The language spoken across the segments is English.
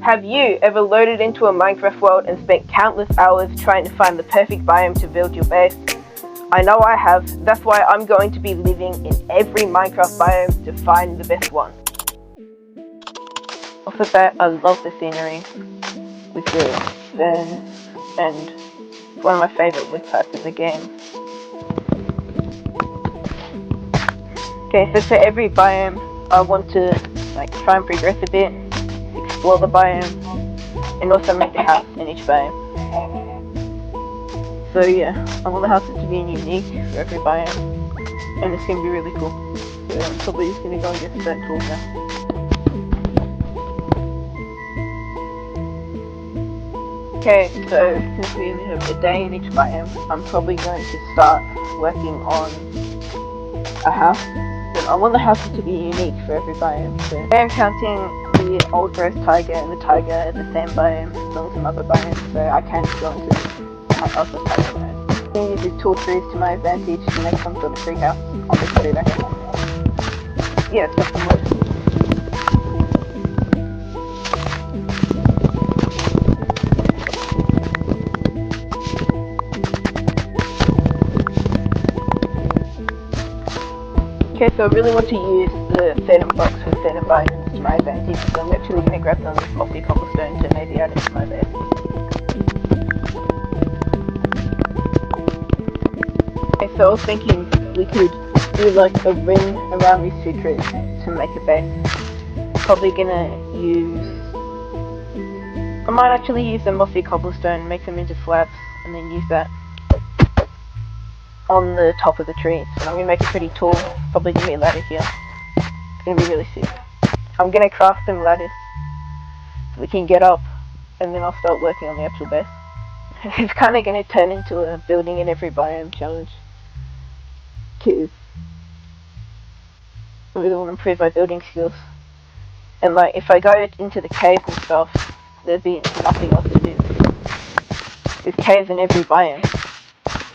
Have you ever loaded into a Minecraft world and spent countless hours trying to find the perfect biome to build your base? I know I have. That's why I'm going to be living in every Minecraft biome to find the best one. Off the bat, I love the scenery with the ferns, and it's one of my favourite wood types in the game. Okay, so for every biome, I want to try and progress a bit, explore the biome, and also make a house in each biome. So yeah, I want the houses to be unique for every biome, and it's going to be really cool. So I'm probably just going to go and get certain tools now. Okay, so since we only have a day in each biome, I'm probably going to start working on a house. I want the houses to be unique for every biome. So I'm counting the old growth taiga and the taiga in the same biome, as well as some other biomes, so I can go into other taiga biomes. I'm going to use these tall trees to my advantage to make some sort of tree house. I'll just put it back in. Yeah, it's got some wood. Okay, so I really want to use the certain blocks for certain biomes to my advantage, so I'm actually going to grab some mossy cobblestone to maybe add it to my base. Okay, so I was thinking we could do like a ring around these two trees to make a base. Probably going to use... I might actually use the mossy cobblestone, make them into slabs, and then use that on the top of the trees. And I'm going to make it pretty tall, probably give me a ladder here. It's going to be really sick. I'm going to craft some ladders so we can get up, and then I'll start working on the actual base. It's kind of going to turn into a building in every biome challenge. Cause I really want to improve my building skills. And if I go into the caves and stuff, there'd be nothing else to do. There's caves in every biome.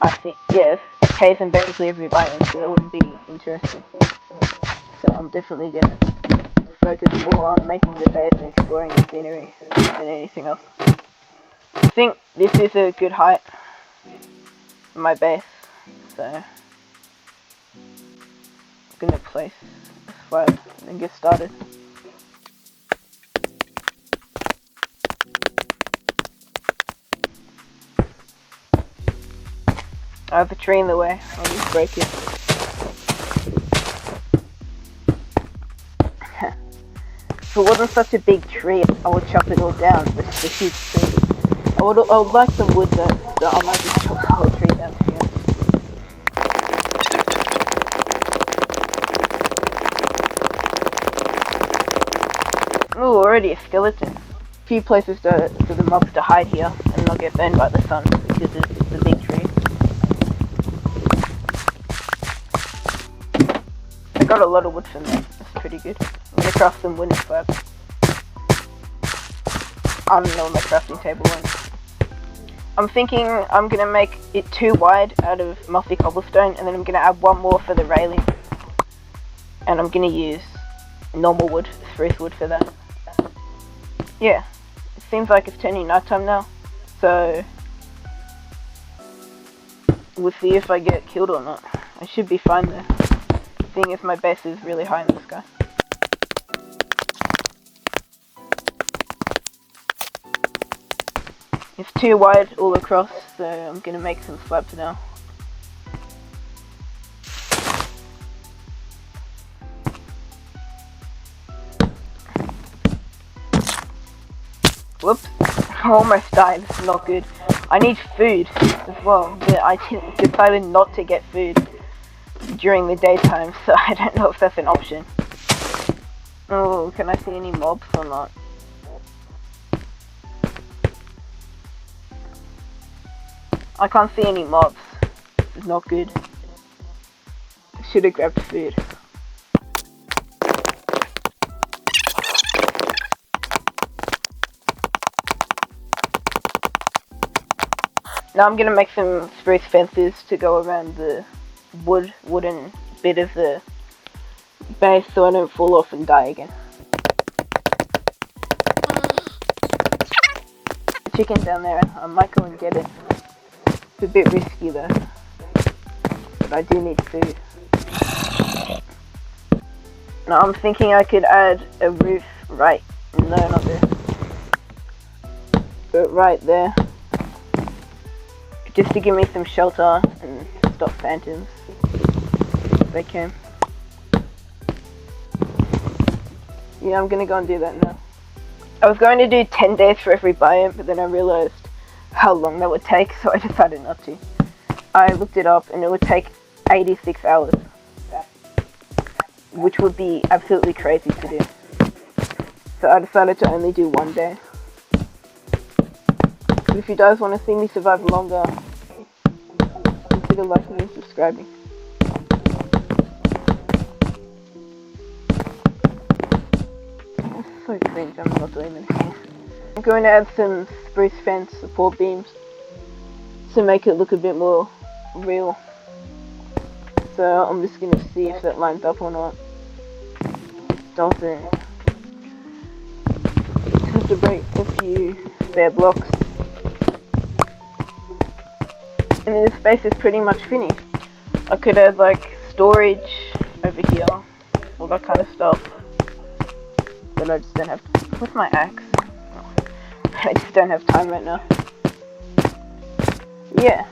I think, yes, caves in basically every biome, so that would be interesting. So I'm definitely going to focus more on making the base and exploring the scenery than anything else. I think this is a good height for my base, so I'm going to place a slab and get started. I have a tree in the way, I'll just break it. If it wasn't such a big tree, I would chop it all down, but it's a huge tree. I would like some wood though, so I might just chop the whole tree down here. Ooh, already a skeleton. A few places for the mobs to hide here and not get burned by the sun because it's a big tree. I got a lot of wood from that, that's pretty good. I'm gonna craft some wooden slabs. I don't know where my crafting table went. I'm thinking I'm gonna make it 2 wide out of mossy cobblestone, and then I'm gonna add 1 more for the railing. And I'm gonna use normal wood, spruce wood for that. Yeah, it seems like it's turning nighttime now, so we'll see if I get killed or not. I should be fine though, seeing as my base is really high in the sky. It's 2 wide all across, so I'm gonna make some slabs now. Whoops, I almost died, this is not good. I need food as well, but I decided not to get food during the daytime, so I don't know if that's an option. Oh, can I see any mobs or not? I can't see any mobs. It's not good. I should have grabbed food. Now I'm gonna make some spruce fences to go around the wooden bit of the base so I don't fall off and die again. chicken down there. I might go and get it. It's a bit risky though, but I do need food. Now I'm thinking I could add a roof right, no not there, but right there, just to give me some shelter and stop phantoms if they came. Yeah, I'm gonna go and do that now. I was going to do 10 days for every biome, but then I realized how long that would take, so I decided not to. I looked it up and it would take 86 hours, which would be absolutely crazy to do. So I decided to only do 1 day. But if you guys want to see me survive longer, consider liking and subscribing. It's so cringe, I'm not doing this. I'm going to add some spruce fence support beams to make it look a bit more real. So I'm just going to see if that lines up or not. Doesn't. Have to break a few spare blocks. And then the space is pretty much finished. I could add like storage over here, all that kind of stuff. But I just don't have. What's my axe? Oh, I just don't have time right now. Yeah.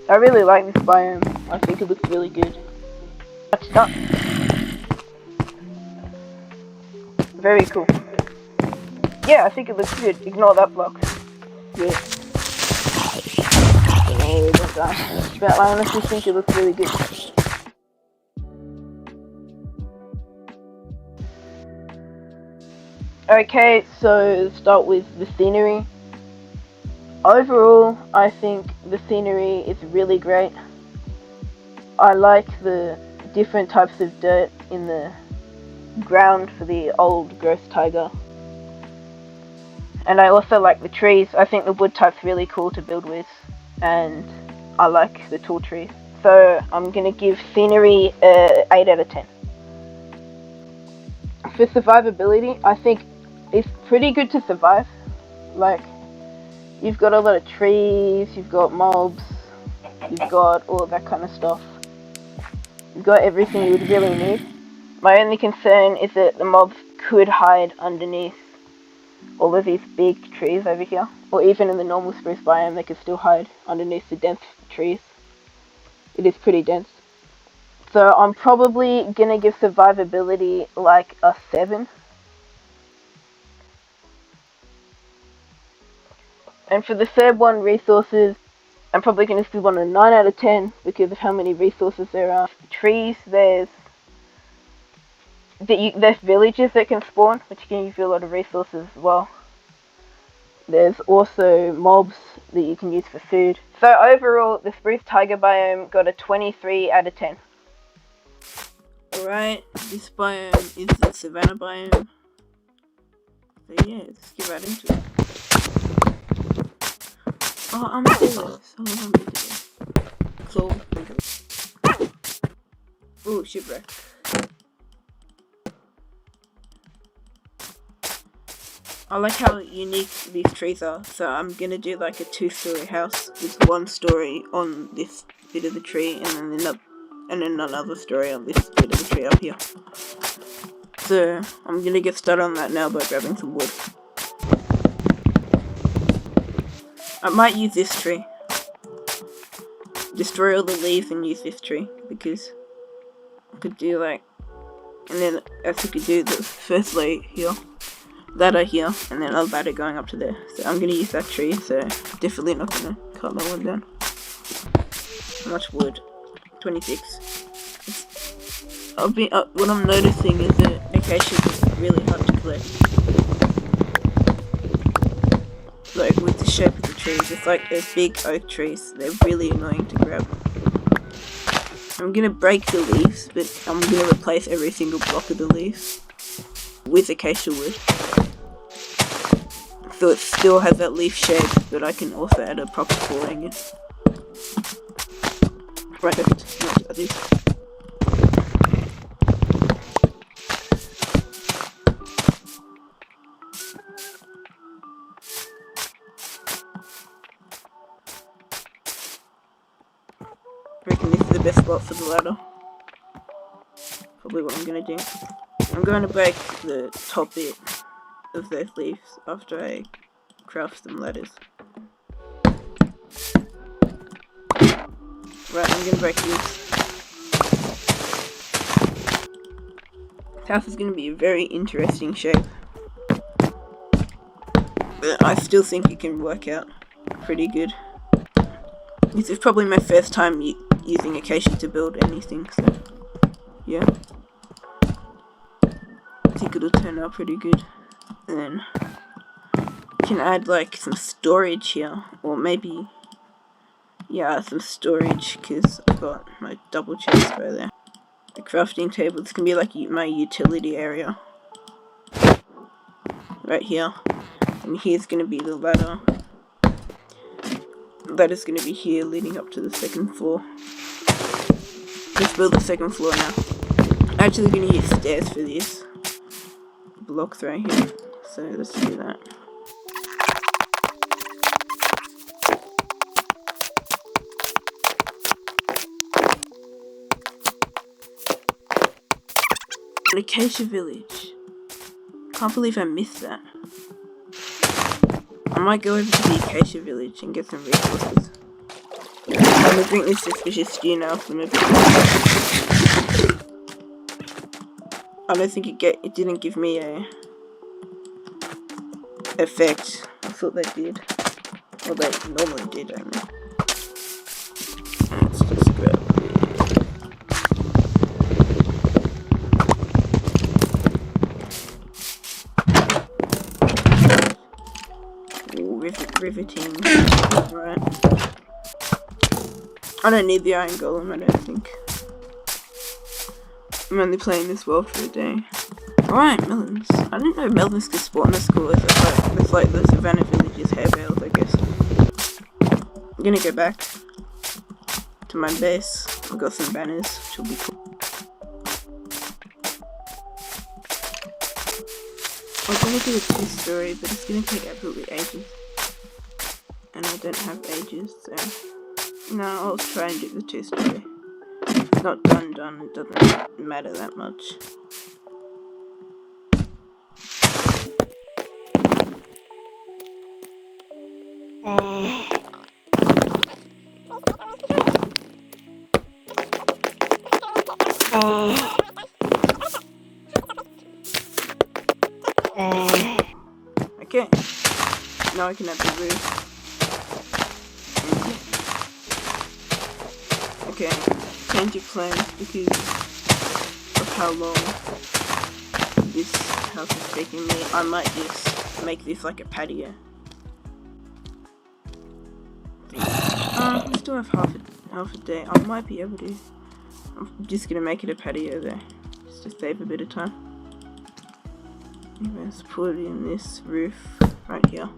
I really like this biome. I think it looks really good. It's done. Very cool. Yeah, I think it looks good. Ignore that block. Yeah. But I honestly think it looks really good. Okay, so start with the scenery. Overall, I think the scenery is really great. I like the different types of dirt in the ground for the old growth taiga. And I also like the trees. I think the wood type's really cool to build with. And I like the tall trees. So I'm going to give scenery 8 out of 10. For survivability, I think it's pretty good to survive. Like, you've got a lot of trees, you've got mobs, you've got all of that kind of stuff. You've got everything you would really need. My only concern is that the mobs could hide underneath all of these big trees over here. Or even in the normal spruce biome, they could still hide underneath the dense trees. It is pretty dense. So I'm probably gonna give survivability like a 7. And for the third one, resources, I'm probably going to give one a 9 out of 10 because of how many resources there are. Trees, there's villages that can spawn, which can give you a lot of resources as well. There's also mobs that you can use for food. So overall, the spruce taiga biome got a 23 out of 10. Alright, this biome is the savanna biome. So yeah, let's get right into it. Oh, I'm serious. Hold on, so, ooh, shipwreck. I like how unique these trees are, so I'm gonna do like a 2-story house with 1 story on this bit of the tree, and then another story on this bit of the tree up here. So I'm gonna get started on that now by grabbing some wood. I might use this tree. Destroy all the leaves and use this tree, because I could do like, and then as you could do the first layer here, ladder here, and then a ladder going up to there. So I'm gonna use that tree, so definitely not gonna cut that one down. How much wood? 26. What I'm noticing is that acacia is really hard to collect. Like with the shape of the trees, it's like they're big oak trees. They're really annoying to grab. I'm gonna break the leaves, but I'm gonna replace every single block of the leaves with acacia wood. So it still has that leaf shape, but I can also add a proper flooring in. Right, not this. I reckon this is the best spot for the ladder. Probably what I'm gonna do. I'm going to break the top bit of those leaves after I craft some ladders. Right, I'm gonna break this. This house is gonna be a very interesting shape. But I still think it can work out pretty good. This is probably my first time using acacia to build anything, so yeah. I think it'll turn out pretty good. And then you can add like some storage here, or maybe, yeah, some storage, because I've got my double chest right there. The crafting table, this can be like my utility area. Right here. And here's gonna be the ladder. The ladder's gonna be here leading up to the second floor. Let's build the second floor now. I'm actually gonna use stairs for this. Blocks right here. So let's do that. Acacia Village. Can't believe I missed that. I might go over to the Acacia Village and get some resources. I'm gonna drink this suspicious stew now from a bit. I don't think it didn't give me a effect. I thought they did. Well, they normally did, I mean. Let's just grab it. Ooh, riveting. Right. I don't need the iron golem, I don't think. I'm only playing this world for a day. Alright, melons. I didn't know melons could spawn as cool as it's like the Savannah Village's hair bales, I guess. I'm gonna go back to my base. I've got some banners, which will be cool. I'm gonna do a 2-story, but it's gonna take absolutely ages. And I don't have ages, so no, I'll try and do the 2-story. It's not done, it doesn't matter that much. Okay, now I can have the roof. Okay, change of plans because of how long this house is taking me. I might just make this like a patio. I still have half a day. I might be able to. I'm just gonna make it a patio there, just to save a bit of time. Let's put in this roof right here.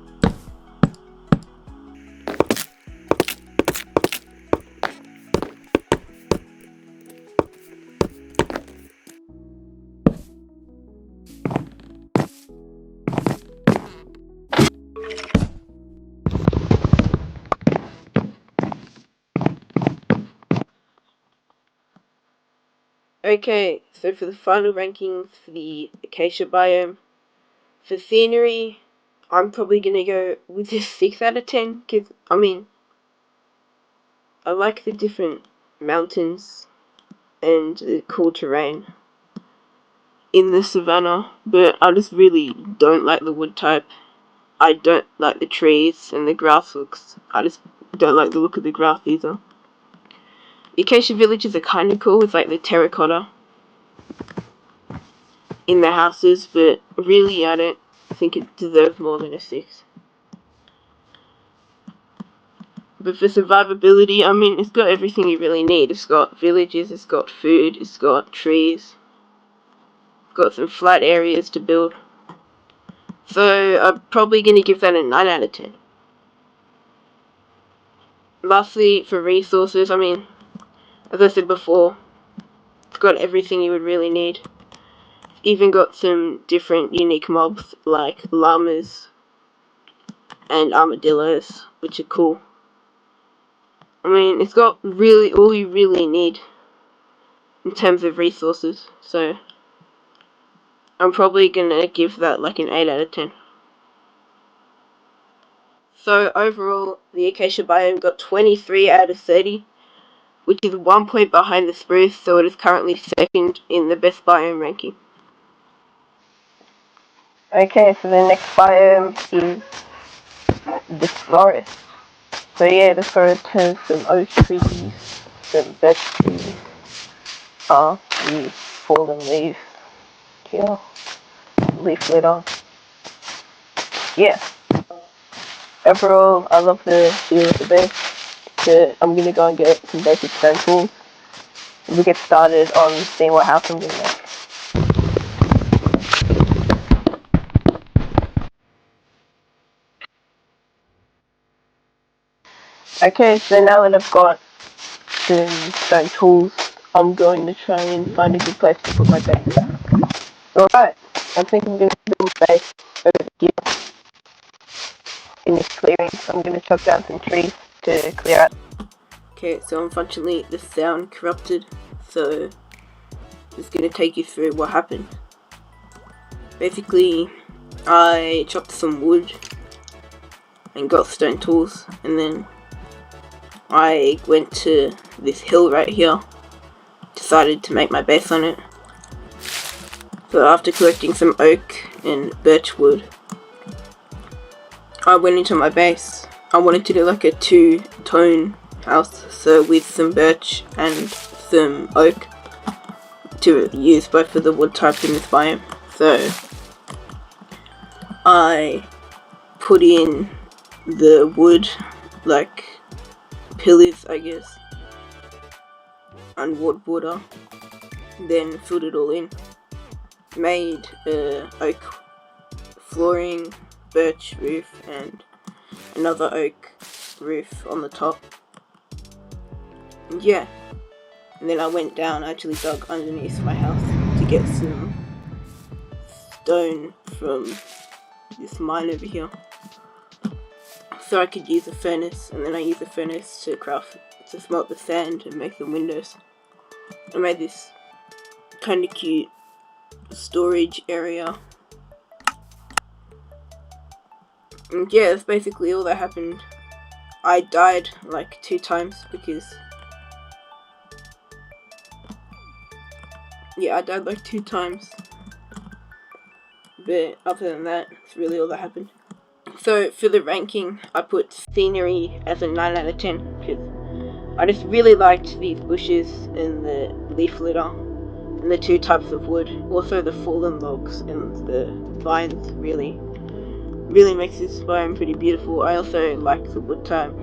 Okay, so for the final rankings for the acacia biome, for scenery, I'm probably gonna go with a 6 out of 10, because, I mean, I like the different mountains and the cool terrain in the savannah, but I just really don't like the wood type. I don't like the trees and the grass I just don't like the look of the grass either. The acacia villages are kind of cool with like the terracotta in the houses, but really I don't think it deserves more than a 6. But for survivability, I mean, it's got everything you really need. It's got villages, it's got food, it's got trees, it's got some flat areas to build. So I'm probably going to give that a 9 out of 10. Lastly, for resources, I mean, as I said before, it's got everything you would really need. Even got some different unique mobs like llamas and armadillos, which are cool. I mean, it's got really all you really need in terms of resources, so I'm probably gonna give that like an 8 out of 10. So overall, the acacia biome got 23 out of 30, which is 1 point behind the spruce, so it is currently second in the best biome ranking. Okay, so the next biome is the forest. So yeah, the forest has some oak trees, some birch trees, the fallen leaves here, leaf litter. Yeah. Overall, I love the feel of the base. So I'm gonna go and get some basic stone tools. We'll get started on seeing what house I'm gonna make. Okay, so now that I've got some stone tools, I'm going to try and find a good place to put my base. Alright, I think I'm going to build a base over here in this clearing, so I'm going to chop down some trees to clear out. Okay, so unfortunately the sound corrupted, so I'm just going to take you through what happened. Basically, I chopped some wood and got stone tools, and then I went to this hill right here, decided to make my base on it. So after collecting some oak and birch wood, I went into my base. I wanted to do like a two-tone house, so with some birch and some oak to use both of the wood types in this biome. So I put in the wood, like pillars I guess, and wood border, then filled it all in, made oak flooring, birch roof, and another oak roof on the top. And yeah, and then I went down, I actually dug underneath my house to get some stone from this mine over here, so I could use a furnace, and then I used a furnace to smelt the sand and make some windows. I made this kind of cute storage area. And yeah, that's basically all that happened. I died like 2 times because... yeah, I died like 2 times. But other than that, it's really all that happened. So for the ranking, I put scenery as a 9 out of 10 because I just really liked these bushes and the leaf litter and the 2 types of wood. Also the fallen logs and the vines really makes this biome pretty beautiful. I also like the wood type.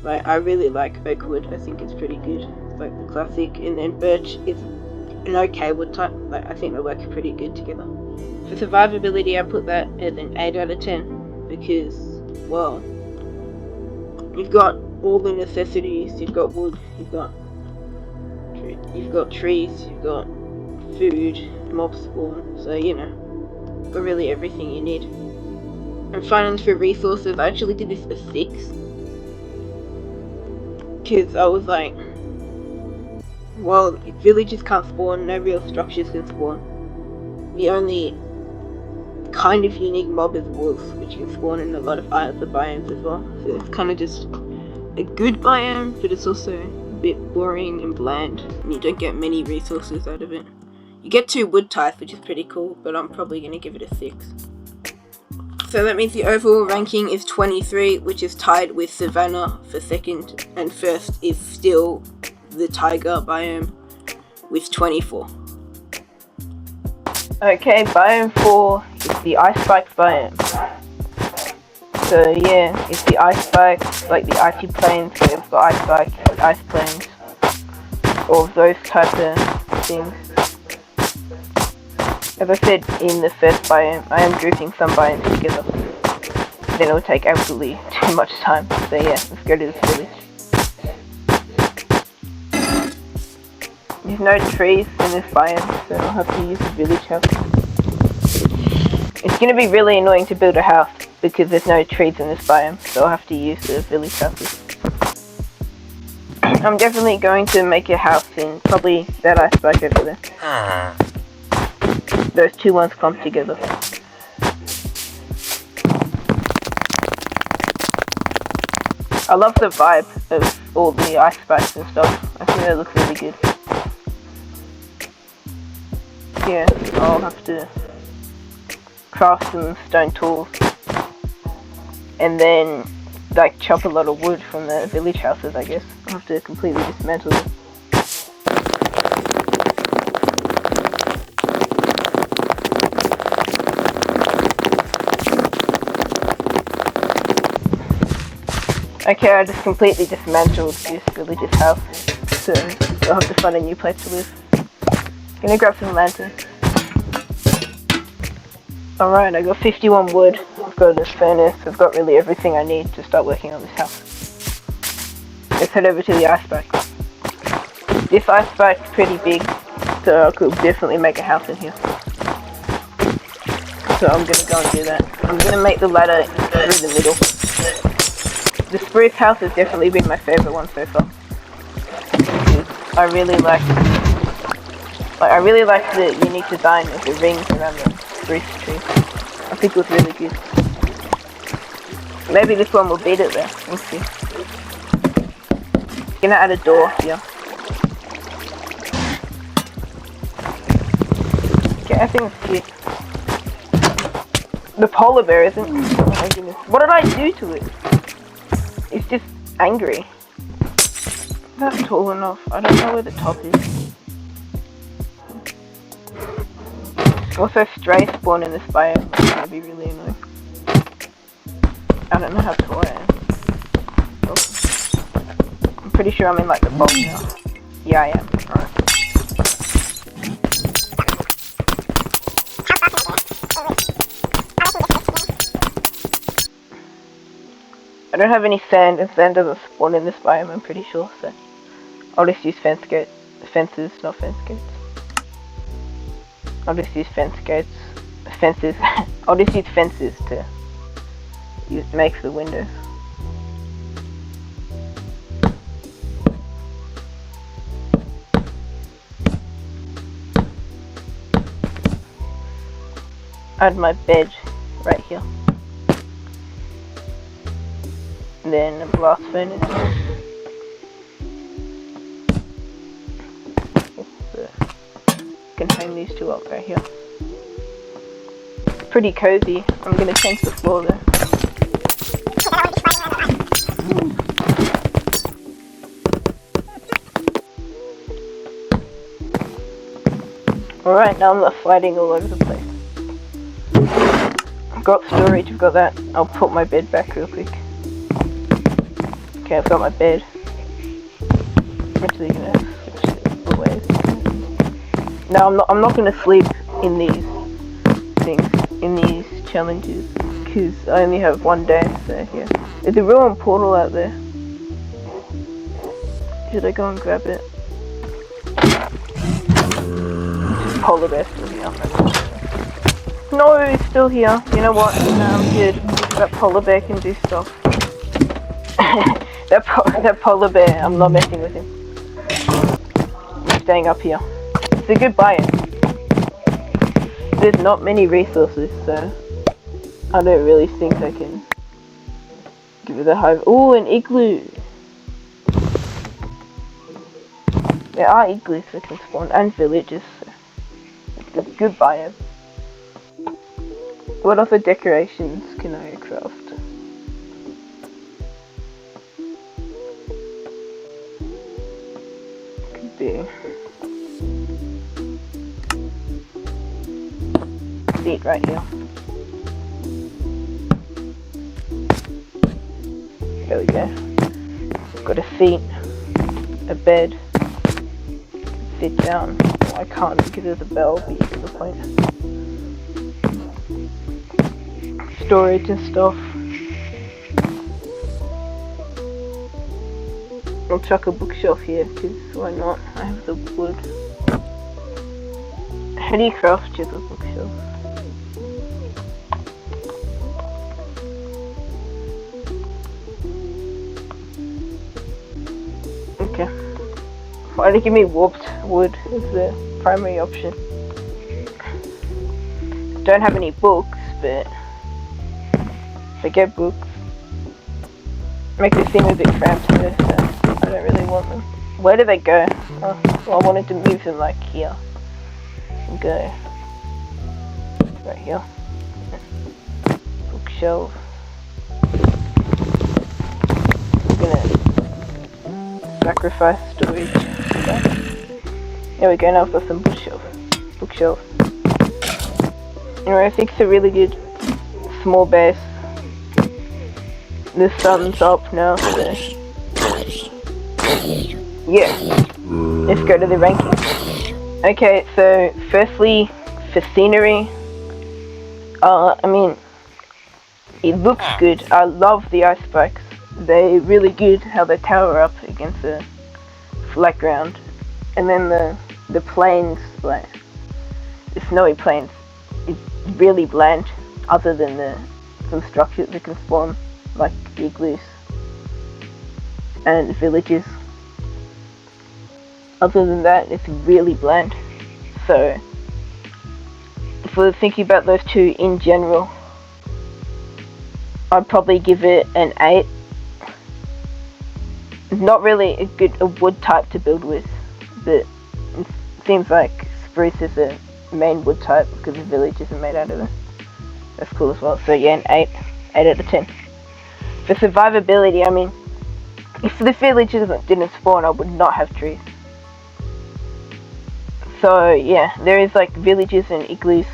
Like, I really like oak wood. I think it's pretty good. It's like the classic. And then birch is an okay wood type. Like, I think they work pretty good together. For survivability, I put that as an 8 out of 10 because, well, you've got all the necessities. You've got wood, you've got trees, you've got food, mob spawn, so you know, got really everything you need. And finally, for resources, I actually did this for 6 because I was like, well, villages can't spawn, no real structures can spawn. The only kind of unique mob is wolves, which can spawn in a lot of other biomes as well. So it's kind of just a good biome, but it's also a bit boring and bland, and you don't get many resources out of it. You get 2 wood types, which is pretty cool, but I'm probably going to give it a 6. So that means the overall ranking is 23, which is tied with Savannah for second, and first is still the taiga biome with 24. Okay, biome 4 is the ice spike biome. So yeah, it's the ice spikes, like the icy plains, so it's got ice spikes, the ice plains, all of those types of things. As I said in the first biome, I am grouping some biomes together. Then it will take absolutely too much time. So yeah, let's go to this village. There's no trees in this biome, so I'll have to use the village house. It's going to be really annoying to build a house because there's no trees in this biome, so I'll have to use the village houses. I'm definitely going to make a house in probably that iceberg over there. Those two ones clumped together. I love the vibe of all the ice spikes and stuff. I think they look really good. Yeah, I'll have to craft some stone tools. And then, like, chop a lot of wood from the village houses, I guess. I'll have to completely dismantle them. Okay, I just completely dismantled this village's house, so I'll have to find a new place to live. Gonna grab some lanterns. Alright, I got 51 wood, I've got a furnace, I've got really everything I need to start working on this house. Let's head over to the ice spike. This ice spike's pretty big, so I could definitely make a house in here. So I'm gonna go and do that. I'm gonna make the ladder through the middle. The spruce house has definitely been my favourite one so far. I really like the unique design of the rings around the spruce tree. I think it was really good. Maybe this one will beat it there. We'll see. Gonna add a door here. Okay, I think it's cute. The polar bear isn't. Oh my goodness. What did I do to it? It's just angry. Not tall enough. I don't know where the top is. Also, stray spawn in this biome. It's gonna be really annoying. I don't know how tall I am. Oh. I'm pretty sure I'm in like the bulb now. Yeah, I am. Alright. I don't have any sand, and sand doesn't spawn in this biome, I'm pretty sure, so I'll just use fences, not fence gates. I'll just use fences. I'll just use fences to make the windows. Add my bed right here. Then a blast furnace. Can hang these two up right here. Pretty cozy. I'm gonna change the floor there. Alright, now I'm not sliding all over the place. I've got storage, I've got that. I'll put my bed back real quick. Okay, I've got my bed. I'm actually gonna switch the ways. No, I'm not gonna sleep in these things, in these challenges, because I only have one day, so yeah. There's a ruined portal out there. Should I go and grab it? Polar bear still here. No, it's still here. You know what? No, I'm good. That polar bear can do stuff. that polar bear, I'm not messing with him. I'm staying up here. It's a good biome. There's not many resources, so I don't really think I can give it a hive. Ooh, an igloo! There are igloos that can spawn, and villages, so it's a good biome. What other decorations can I craft? Could be seat right here. There we go. Got a seat, a bed, sit down. Well, I can't because of the bell, but you get the point. Storage and stuff. I'll chuck a bookshelf here because why not? I have the wood. How do you craft the bookshelf? Okay. Why did it give me warped wood as the primary option? Don't have any books, but if I get books, makes it seem a bit cramped here, so I don't really want them. Where do they go? Oh, well, I wanted to move them like here. And go right here. Bookshelf. I'm gonna sacrifice storage. There we go, now I've got some bookshelf. Anyway, I think it's a really good small base. The sun's up now, so yeah, let's go to the rankings. Okay, so firstly, for scenery, I mean, it looks good. I love the ice spikes. They're really good how they tower up against the flat ground. And then the plains, like the snowy plains, is really bland, other than some structures that can spawn, like igloos and villages. Other than that, it's really bland. So, if we're thinking about those two in general, I'd probably give it an 8. Not really a wood type to build with, but it seems like spruce is a main wood type because the villages are made out of it. That's cool as well. So yeah, an 8 out of 10. For survivability, I mean, if the villages didn't spawn, I would not have trees. So yeah, there is like villages and igloos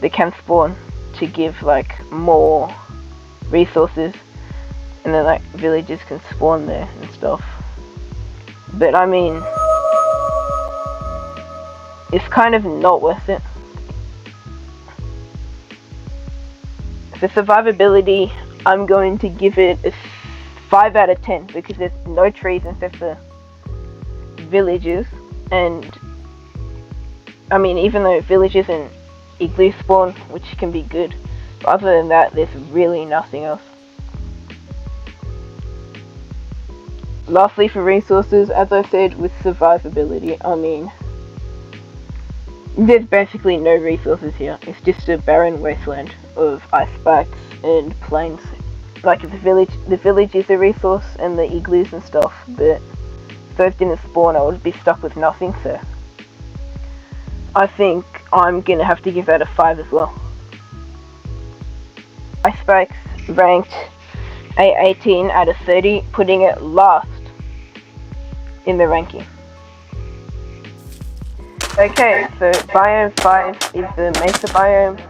that can spawn to give like more resources, and then like villages can spawn there and stuff. But I mean, it's kind of not worth it. For survivability, I'm going to give it a 5 out of 10 because there's no trees except for villages, and I mean, even though villages and igloo spawn, which can be good, but other than that, there's really nothing else. Lastly, for resources, as I said, with survivability, I mean, there's basically no resources here. It's just a barren wasteland of ice spikes and plains. Like the village is a resource, and the igloos and stuff, but if those didn't spawn, I would be stuck with nothing, so I think I'm gonna have to give that a 5 as well. Ice spikes ranked A18 out of 30, putting it last in the ranking. Okay, so biome 5 is the mesa biome,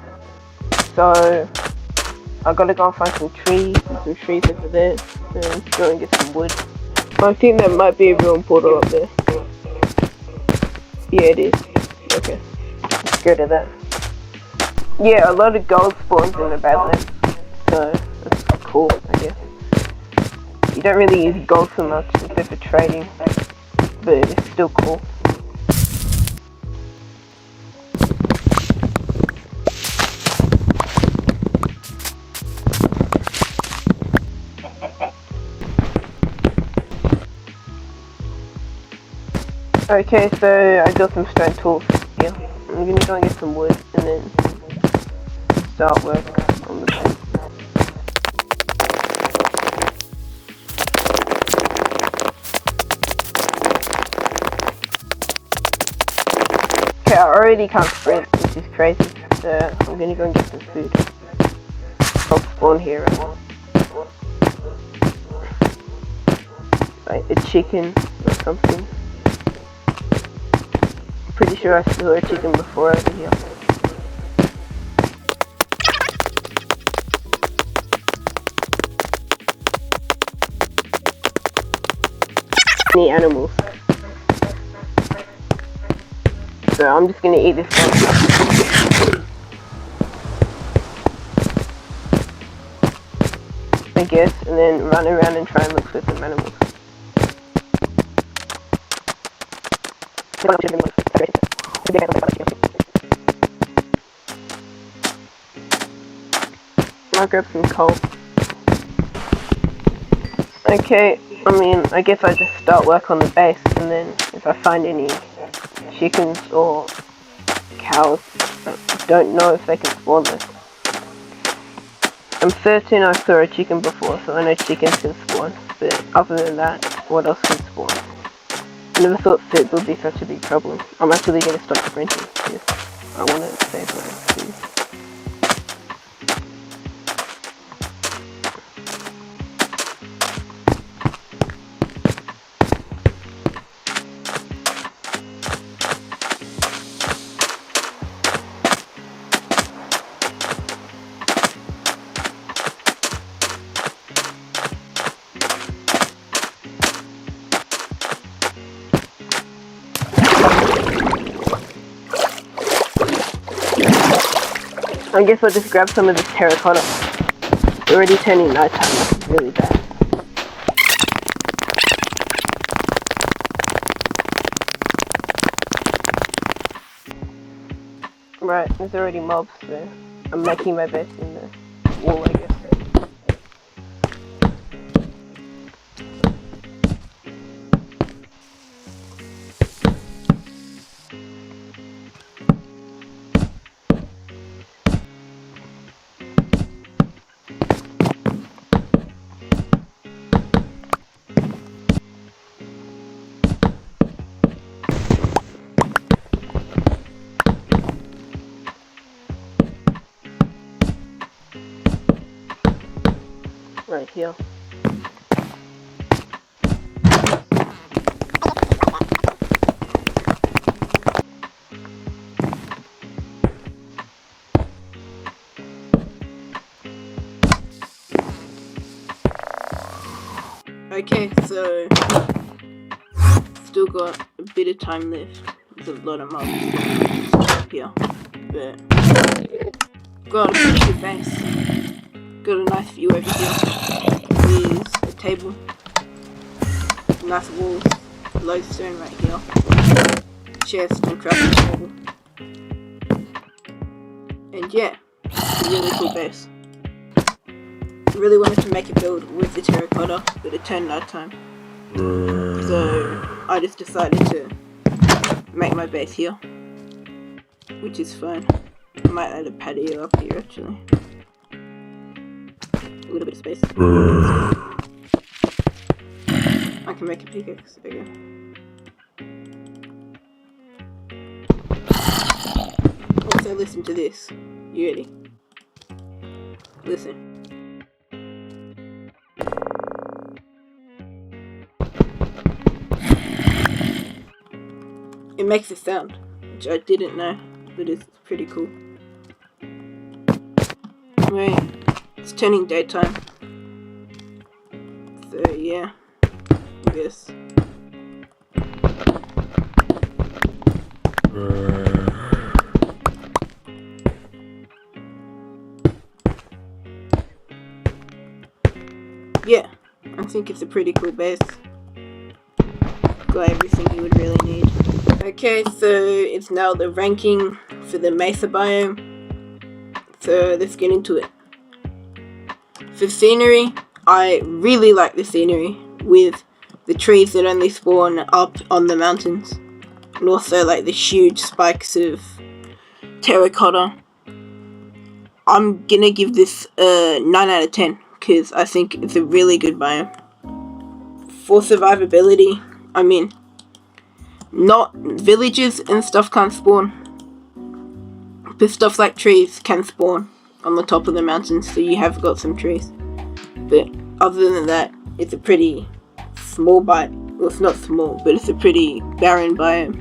so I gotta go and find some trees. There's some trees over there, and go and get some wood. I think there might be a ruined portal up there. Yeah, it is. Okay, let's go to that. Yeah, a lot of gold spawns in the Badlands, so that's cool, I guess. You don't really use gold so much except for trading, but it's still cool. Okay, so I got some stone tools here. I'm gonna go and get some wood and then start work on the base. Okay, I already can't sprint, which is crazy, so I'm gonna go and get some food. I'll spawn here right now. Like a chicken or something. Pretty sure I saw a chicken before over here. Any animals. So I'm just gonna eat this one, I guess, and then run around and try and look for some animals. I'll grab some coal. Okay, I mean, I guess I just start work on the base, and then if I find any chickens or cows, I don't know if they can spawn this. I'm certain I saw a chicken before, so I know chickens can spawn, but other than that, what else can spawn? I never thought food would be such a big problem. I'm actually going to stop sprinting, because I want to save my food. I guess I'll just grab some of this terracotta. It's already turning nighttime, it's really bad. Right, there's already mobs, so I'm making my best in the wall, I guess. Right here. Okay, so still got a bit of time left. There's a lot of mobs up here, but got a pretty good base. Got a nice view over here. There's a table, nice walls, lodestone right here, chest and crafting table, and yeah, it's a really cool base. Really wanted to make a build with the terracotta, but it turned nighttime, so I just decided to make my base here, which is fine. I might add a patio up here actually. A little bit of space. I can make a pickaxe again. Also listen to this. You ready? Listen. It makes a sound, which I didn't know, but it's pretty cool. Right, it's turning daytime. So yeah, I guess. Yeah, I think it's a pretty cool base. Got everything you would really need. Okay, so it's now the ranking for the mesa biome. So let's get into it. For scenery, I really like the scenery with the trees that only spawn up on the mountains, and also like the huge spikes of terracotta. I'm gonna give this a 9 out of 10 because I think it's a really good biome. For survivability, I mean, not villages and stuff can't spawn, but stuff like trees can spawn on the top of the mountains, so you have got some trees. But other than that, it's a pretty small biome. Well, it's not small, but it's a pretty barren biome.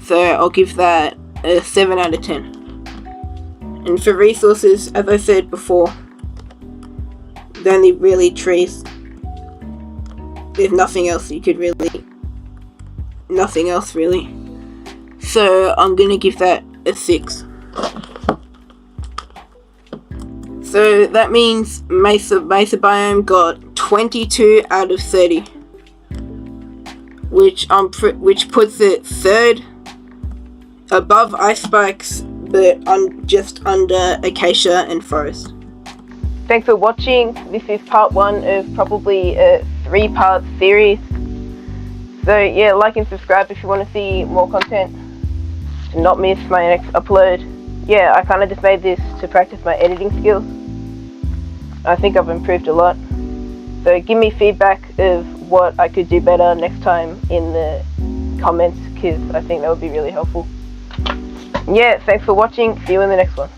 So I'll give that a 7 out of 10. And for resources, as I said before, they're only really trees. There's nothing else you could really... Nothing else really. So I'm gonna give that a 6. So that means Mesa biome got 22 out of 30, which puts it third, above ice spikes, but just under acacia and forest. Thanks for watching. This is part 1 of probably a 3-part series. So yeah, like and subscribe if you want to see more content to not miss my next upload. Yeah, I kind of just made this to practice my editing skills. I think I've improved a lot. So give me feedback of what I could do better next time in the comments, because I think that would be really helpful. Yeah, thanks for watching. See you in the next one.